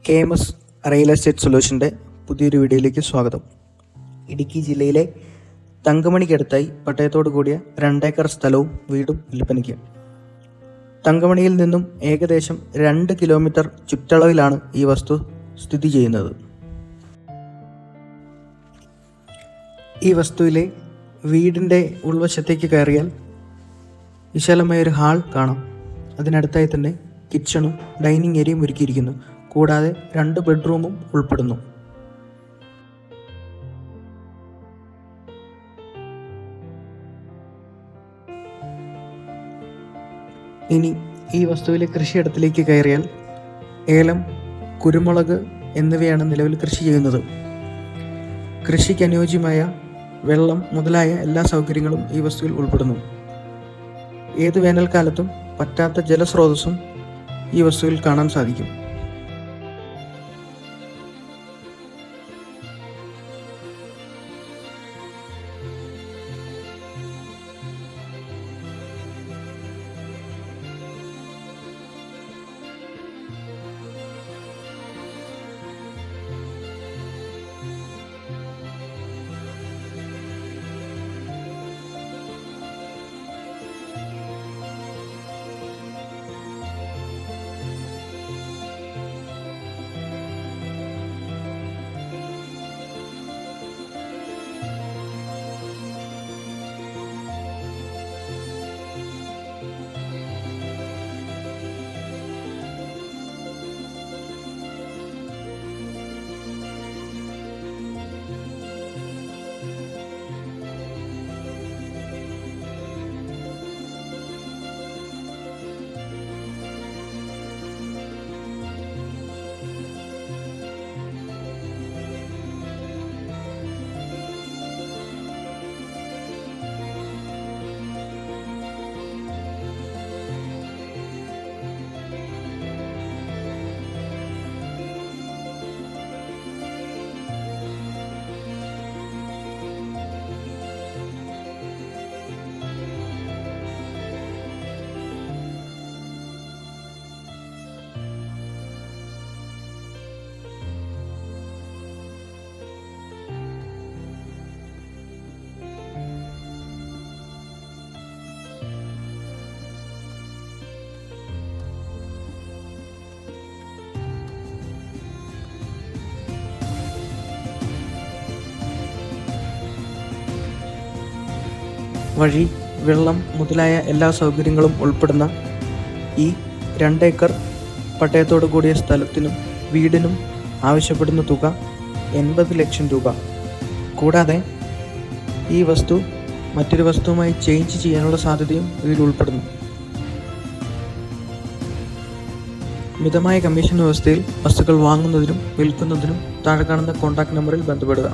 KMS real estate സൊല്യൂഷൻ്റെ പുതിയൊരു വീഡിയോയിലേക്ക് സ്വാഗതം. ഇടുക്കി ജില്ലയിലെ തങ്കമണിക്കടുത്തായി പട്ടയത്തോടു കൂടിയ 2 ഏക്കർ സ്ഥലവും വീടും വിൽപ്പനയ്ക്ക്. തങ്കമണിയിൽ നിന്നും ഏകദേശം 2 കിലോമീറ്റർ ചുറ്റളവിലാണ് ഈ വസ്തു സ്ഥിതി ചെയ്യുന്നത്. ഈ വസ്തുവിലെ വീടിൻ്റെ ഉൾവശത്തേക്ക് കയറിയാൽ വിശാലമായൊരു ഹാൾ കാണാം. അതിനടുത്തായി തന്നെ കിച്ചണും ഡൈനിങ് ഏരിയയും ഒരുക്കിയിരിക്കുന്നു. കൂടാതെ 2 ബെഡ്റൂമും ഉൾപ്പെടുന്നു. ഇനി ഈ വസ്തുവിലെ കൃഷിയിടത്തിലേക്ക് കയറിയാൽ ഏലം, കുരുമുളക് എന്നിവയാണ് നിലവിൽ കൃഷി ചെയ്യുന്നത്. കൃഷിക്ക് അനുയോജ്യമായ വെള്ളം മുതലായ എല്ലാ സൗകര്യങ്ങളും ഈ വസ്തുവിൽ ഉൾപ്പെടുന്നു. ഏത് വേനൽക്കാലത്തും പറ്റാത്ത ജലസ്രോതസ്സും ഈ വസ്തുവിൽ കാണാൻ സാധിക്കും. വഴി, വെള്ളം മുതലായ എല്ലാ സൗകര്യങ്ങളും ഉൾപ്പെടുന്ന ഈ 2 ഏക്കർ പട്ടയത്തോടു കൂടിയ സ്ഥലത്തിനും വീടിനും ആവശ്യപ്പെടുന്ന തുക 80 ലക്ഷം രൂപ. കൂടാതെ ഈ വസ്തു മറ്റൊരു വസ്തുവുമായി ചേഞ്ച് ചെയ്യാനുള്ള സാധ്യതയും ഇതിൽ ഉൾപ്പെടുന്നു. മിതമായ കമ്മീഷൻ വ്യവസ്ഥയിൽ വസ്തുക്കൾ വാങ്ങുന്നതിനും വിൽക്കുന്നതിനും താഴെ കാണുന്ന കോൺടാക്ട് നമ്പറിൽ ബന്ധപ്പെടുക.